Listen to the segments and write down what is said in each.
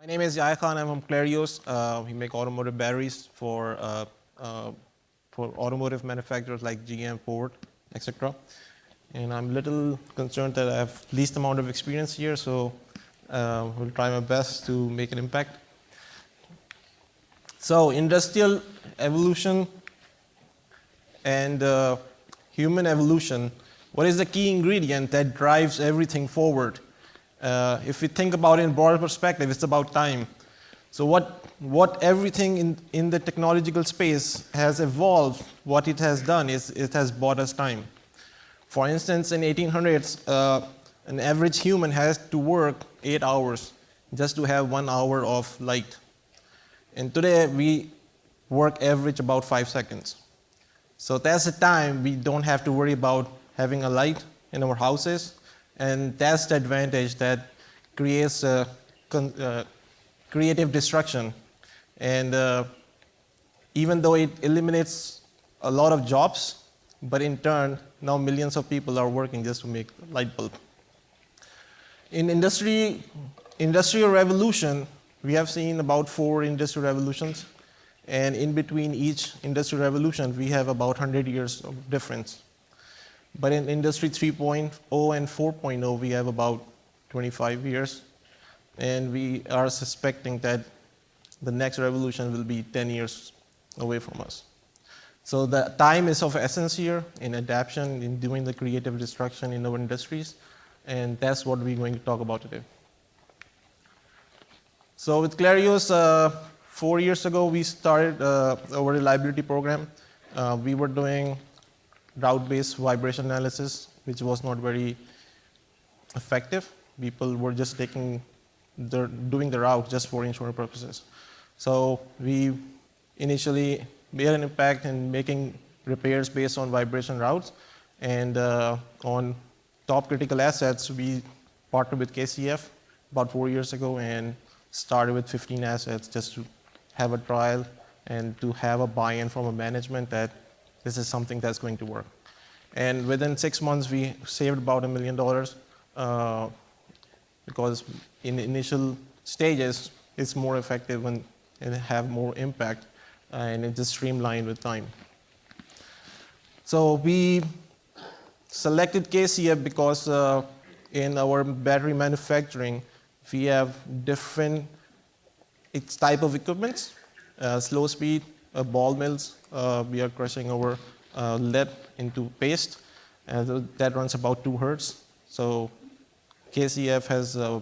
My name is Yahya Khan. I'm from Clarios. We make automotive batteries for automotive manufacturers like GM, Ford, etc. And I'm a little concerned that I have least amount of experience here, so will try my best to make an impact. So industrial evolution and human evolution. What is the key ingredient that drives everything forward? If we think about it in broader perspective, it's about time. So what everything in the technological space has evolved, what it has done is it has bought us time. For instance, in 1800s, an average human has to work 8 hours just to have 1 hour of light. And today we work average about 5 seconds. So that's the time we don't have to worry about having a light in our houses. And that's the advantage that creates creative destruction. And even though it eliminates a lot of jobs, but in turn, now millions of people are working just to make a light bulb. In industrial revolution, we have seen about 4 industrial revolutions. And in between each industrial revolution, we have about 100 years of difference. But in Industry 3.0 and 4.0, we have about 25 years. And we are suspecting that the next revolution will be 10 years away from us. So the time is of essence here in adaptation, in doing the creative destruction in our industries. And that's what we're going to talk about today. So with Clarios, 4 years ago, we started our reliability program. We were doing route-based vibration analysis, which was not very effective. People were just doing the route just for insurance purposes. So we initially made an impact in making repairs based on vibration routes. And on top critical assets, we partnered with KCF about 4 years ago and started with 15 assets just to have a trial and to have a buy-in from a management that this is something that's going to work. And within 6 months, we saved about $1 million because in initial stages, it's more effective and have more impact, and it just streamlined with time. So we selected KCF because in our battery manufacturing, we have different type of equipment, slow speed, ball mills. We are crushing our lead into paste, and that runs about 2 hertz. So KCF has a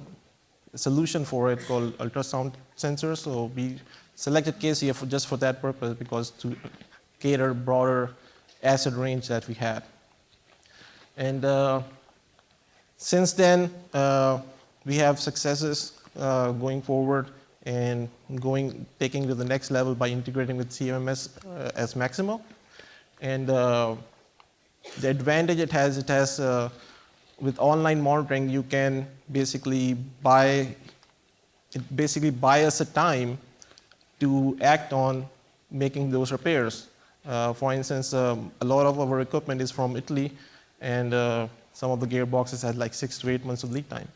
solution for it called ultrasound sensors. So we selected KCF just for that purpose, because to cater broader asset range that we had. And since then, we have successes going forward and taking to the next level by integrating with CMMS as Maximo. And the advantage it has with online monitoring, you can basically buy us a time to act on making those repairs. For instance, a lot of our equipment is from Italy, and some of the gearboxes had like 6 to 8 months of lead time.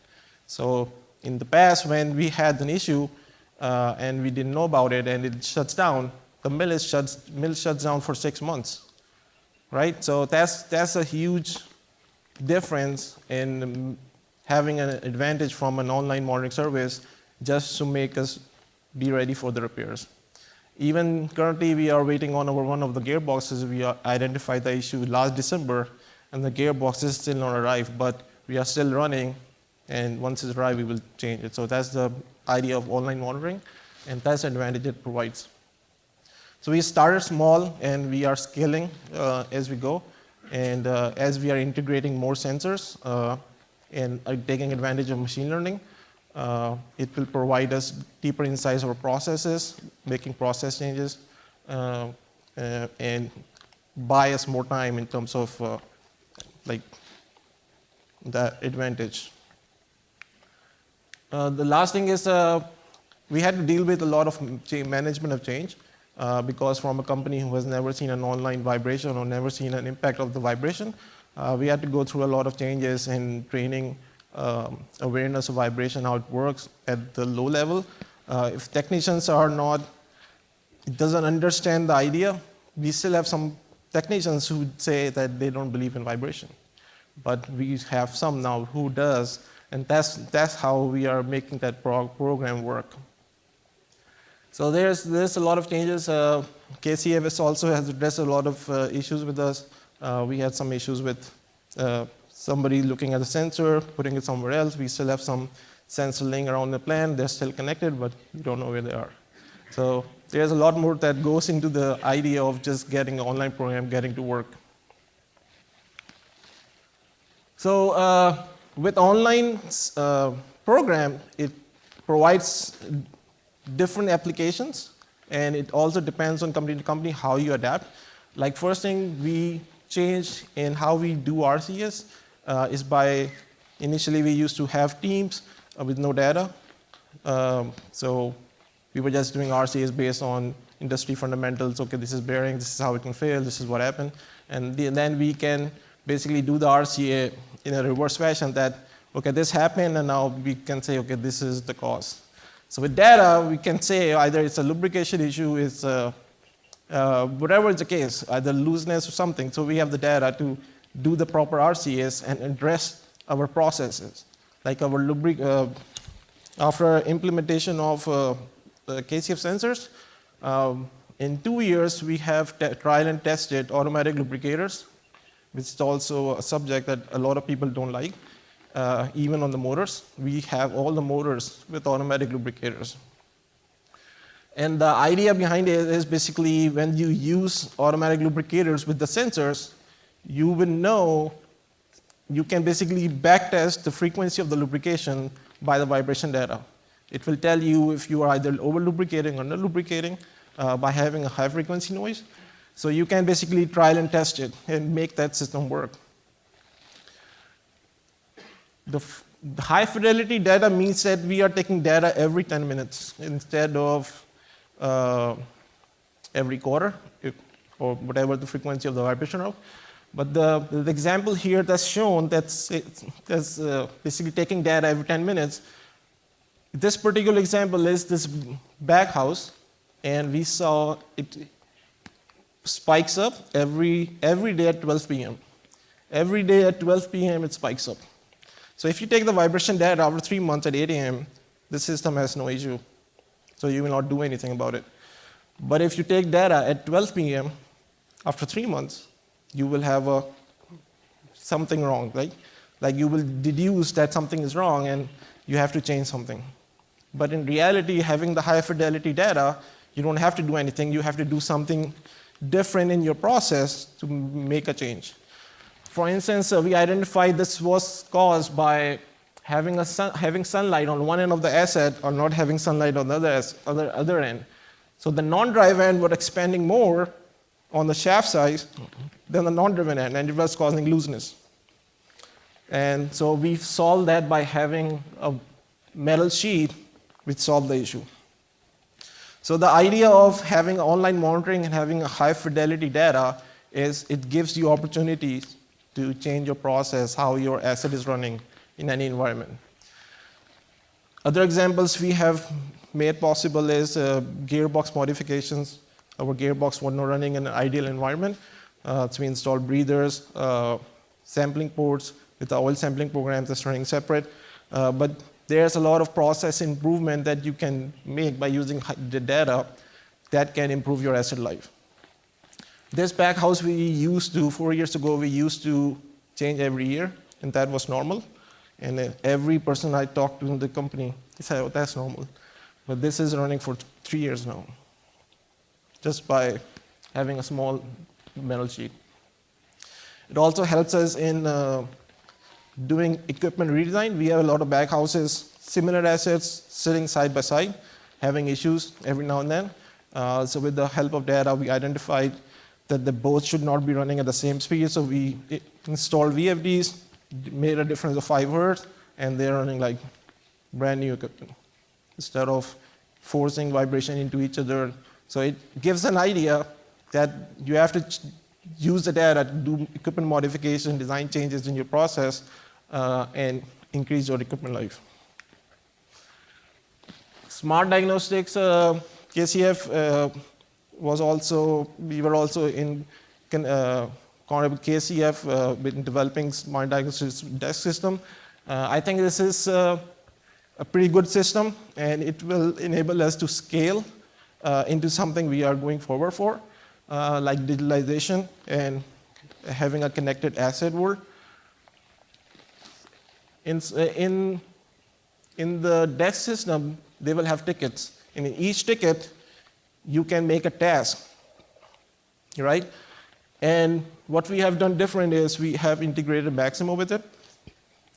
So in the past, when we had an issue and we didn't know about it and it shuts down, the mill shuts down for 6 months, right? So that's a huge difference in having an advantage from an online monitoring service just to make us be ready for the repairs. Even currently, we are waiting on one of the gearboxes. We identified the issue last December, and the gearbox is still not arrived, but we are still running, and once it's arrived, we will change it. So that's the idea of online monitoring, and that's the advantage it provides. So we started small, and we are scaling as we go, and as we are integrating more sensors and taking advantage of machine learning, it will provide us deeper insights of our processes, making process changes, and buy us more time in terms of that advantage. The last thing is we had to deal with a lot of management of change because from a company who has never seen an online vibration or never seen an impact of the vibration, we had to go through a lot of changes in training, awareness of vibration, how it works at the low level, If technicians are not, it doesn't understand the idea, we still have some technicians who say that they don't believe in vibration. But we have some now who does, and that's how we are making that program work. So there's a lot of changes. KCFS also has addressed a lot of issues with us. We had some issues with somebody looking at a sensor, putting it somewhere else. We still have some sensor laying around the plant. They're still connected, but we don't know where they are. So there's a lot more that goes into the idea of just getting an online program, getting to work. So with online program, it provides different applications, and it also depends on company to company how you adapt. Like first thing we changed in how we do RCS is by, initially we used to have teams with no data. So we were just doing RCS based on industry fundamentals. Okay, this is bearing, this is how it can fail, this is what happened. And then we can basically do the RCA in a reverse fashion that, okay, this happened, and now we can say, okay, this is the cause. So with data, we can say either it's a lubrication issue, it's whatever is the case, either looseness or something. So we have the data to do the proper RCS and address our processes. Like our after implementation of KCF sensors, in 2 years we have trial and tested automatic lubricators, which is also a subject that a lot of people don't like. Even on the motors, we have all the motors with automatic lubricators. And the idea behind it is basically when you use automatic lubricators with the sensors, you will know, you can basically backtest the frequency of the lubrication by the vibration data. It will tell you if you are either over lubricating or under lubricating by having a high frequency noise. So you can basically trial and test it and make that system work. The high fidelity data means that we are taking data every 10 minutes instead of every quarter, or whatever the frequency of the vibration of. But the example here that's shown, that's basically taking data every 10 minutes. This particular example is this back house, and we saw it spikes up every day at 12 p.m. Every day at 12 p.m. it spikes up. So if you take the vibration data after 3 months at 8 a.m., the system has no issue. So you will not do anything about it. But if you take data at 12 p.m., after 3 months, you will have something wrong, right? Like you will deduce that something is wrong and you have to change something. But in reality, having the high fidelity data, you don't have to do anything. You have to do something different in your process to make a change. For instance, we identified this was caused by having sunlight on one end of the asset or not having sunlight on the other end. So the non-drive end was expanding more on the shaft size than the non-driven end, and it was causing looseness. And so we solved that by having a metal sheet which solved the issue. So the idea of having online monitoring and having a high fidelity data is it gives you opportunities to change your process, how your asset is running in any environment. Other examples we have made possible is gearbox modifications. Our gearbox was not running in an ideal environment. So we installed breathers, sampling ports with the oil sampling programs that's running separate. But there's a lot of process improvement that you can make by using the data that can improve your asset life. This back house 4 years ago, we used to change every year, and that was normal. And every person I talked to in the company said, oh, that's normal. But this is running for 3 years now, just by having a small metal sheet. It also helps us in doing equipment redesign. We have a lot of back houses, similar assets sitting side by side, having issues every now and then. So with the help of data, we identified that the both should not be running at the same speed. So we installed VFDs, made a difference of 5 hertz, and they're running like brand new equipment instead of forcing vibration into each other. So it gives an idea that you have to use the data to do equipment modification, design changes in your process, and increase your equipment life. Smart diagnostics, KCF was also, we were also in KCF in developing smart diagnostics desk system. I think this is a pretty good system, and it will enable us to scale into something we are going forward for, like digitalization and having a connected asset world. In the desk system, they will have tickets. And in each ticket, you can make a task, right? And what we have done different is we have integrated Maximo with it.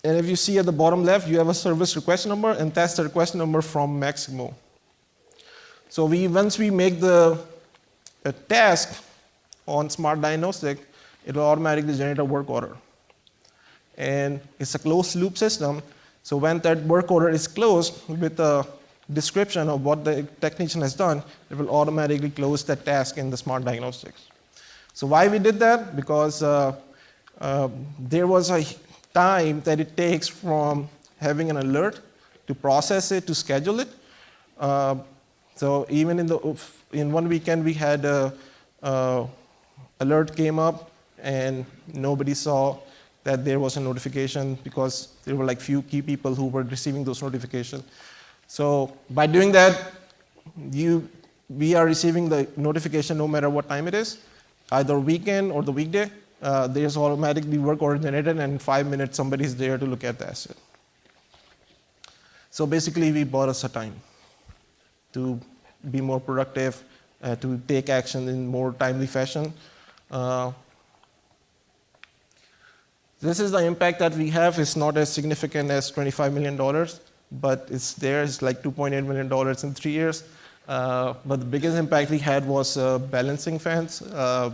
And if you see at the bottom left, you have a service request number, and that's the request number from Maximo. So once we make a task on Smart Diagnostic, it will automatically generate a work order. And it's a closed loop system, so when that work order is closed with a description of what the technician has done, it will automatically close that task in the Smart Diagnostics. So why we did that? Because there was a time that it takes from having an alert to process it, to schedule it. So even in one weekend, we had alert came up, and nobody saw that there was a notification because there were like few key people who were receiving those notifications. So by doing that, we are receiving the notification no matter what time it is, either weekend or the weekday. There's automatically work order generated, and in 5 minutes, somebody's there to look at the asset. So basically, we bought us a time to be more productive, to take action in more timely fashion. This is the impact that we have. It's not as significant as $25 million, but it's there. It's like $2.8 million in 3 years. But the biggest impact we had was balancing fans,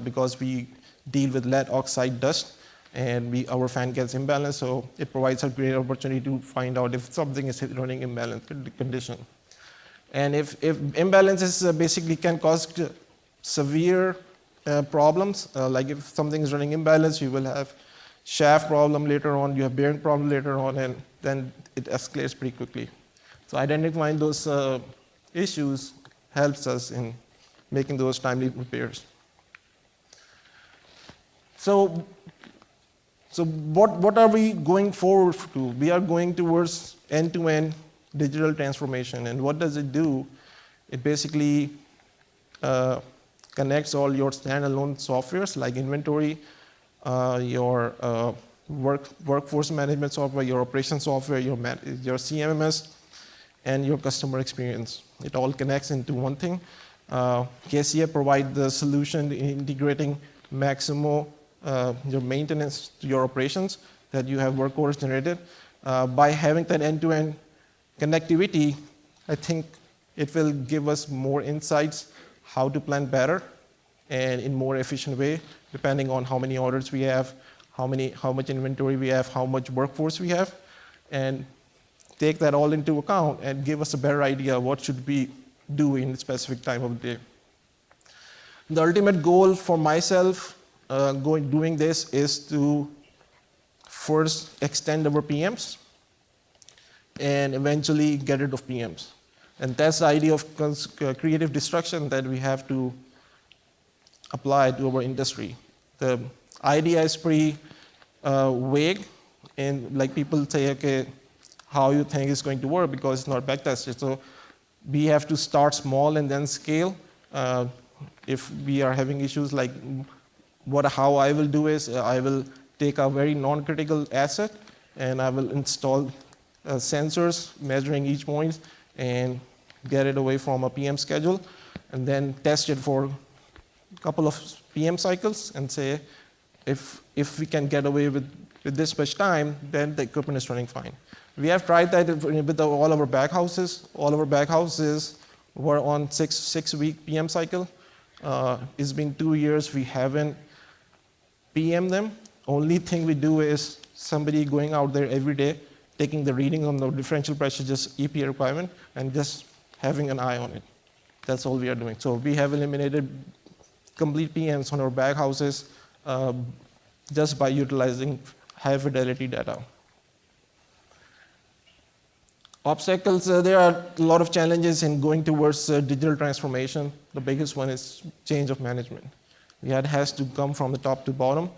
because we deal with lead oxide dust, and our fan gets imbalanced, so it provides a great opportunity to find out if something is running imbalanced condition. And if imbalances basically can cause severe problems, like if something is running imbalanced, you will have shaft problem later on, you have bearing problem later on, and then it escalates pretty quickly. So identifying those issues helps us in making those timely repairs. So what are we going forward to? We are going towards end-to-end digital transformation. And what does it do? It basically connects all your standalone softwares like inventory, your workforce management software, your operations software, your CMMS, and your customer experience. It all connects into one thing. KCF provides the solution in integrating Maximo, your maintenance to your operations, that you have work orders generated. By having that end-to-end connectivity, I think it will give us more insights how to plan better and in more efficient way, depending on how many orders we have, how much inventory we have, how much workforce we have, and take that all into account and give us a better idea of what should we do in a specific time of the day. The ultimate goal for myself doing this is to first extend our PMs and eventually get rid of PMs. And that's the idea of creative destruction that we have to apply to our industry. The idea is pretty vague, and like people say, okay, how you think it's going to work because it's not backtested. So we have to start small and then scale. If we are having issues like how I will do is I will take a very non-critical asset and I will install sensors measuring each point and get it away from a PM schedule, and then test it for a couple of PM cycles and say, if we can get away with this much time, then the equipment is running fine. We have tried that with all our backhouses. All of our backhouses were on six-week PM cycle. It's been 2 years, we haven't PM them. Only thing we do is somebody going out there every day, taking the reading on the differential pressure, just EPA requirement, and just having an eye on it. That's all we are doing. So we have eliminated complete PMs on our backhouses just by utilizing high fidelity data. Obstacles, there are a lot of challenges in going towards digital transformation. The biggest one is change of management. It has to come from the top to bottom,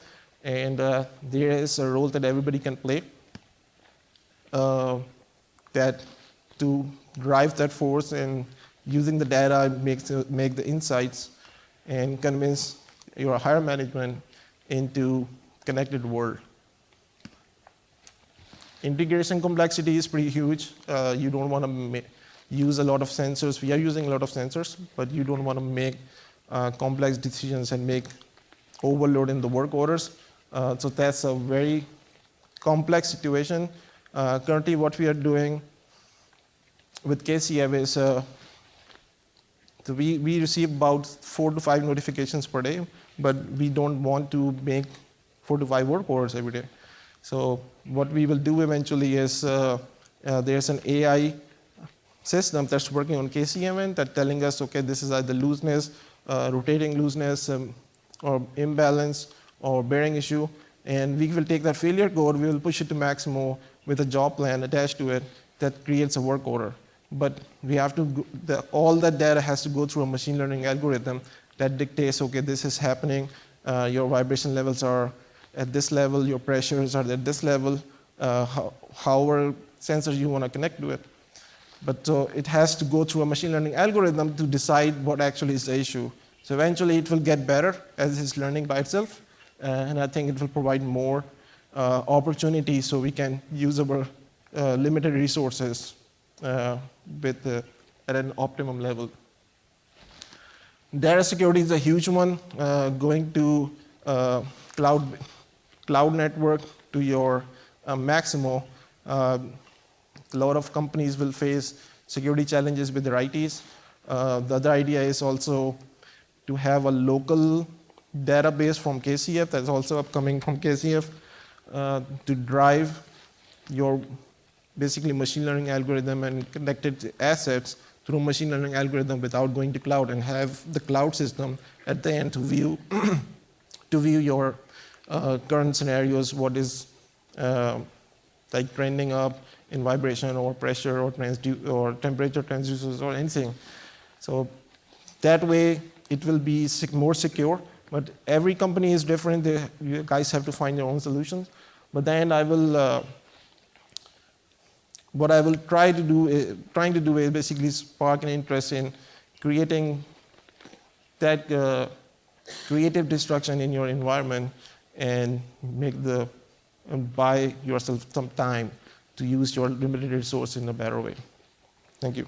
and there is a role that everybody can play that to drive that force and using the data make the insights and convince your higher management into connected world. Integration complexity is pretty huge. You don't want to use a lot of sensors. We are using a lot of sensors, but you don't want to make complex decisions and make overload in the work orders. So that's a very complex situation. Currently, what we are doing with KCF is we receive about 4 to 5 notifications per day, but we don't want to make 4 to 5 work orders every day. So what we will do eventually is there's an AI system that's working on KCMN that's telling us, okay, this is either looseness, rotating looseness, or imbalance, or bearing issue, and we will take that failure code, we will push it to Maximo with a job plan attached to it that creates a work order. But we have to, all that data has to go through a machine learning algorithm that dictates, okay, this is happening, your vibration levels are at this level, your pressures are at this level, however sensors you want to connect to it. But so it has to go through a machine learning algorithm to decide what actually is the issue. So eventually it will get better as it's learning by itself, and I think it will provide more opportunities so we can use our limited resources at an optimum level. Data security is a huge one. Going to cloud network to your Maximo. A lot of companies will face security challenges with their ITs. The other idea is also to have a local database from KCF that's also upcoming from KCF to drive your basically machine learning algorithm and connected assets through machine learning algorithm without going to cloud, and have the cloud system at the end to view to view your current scenarios, what is like trending up in vibration or pressure or temperature transducers or anything. So that way it will be more secure, but every company is different. You guys have to find your own solutions. But then what I will trying to do is basically spark an interest in creating that creative destruction in your environment and buy yourself some time to use your limited resource in a better way. Thank you.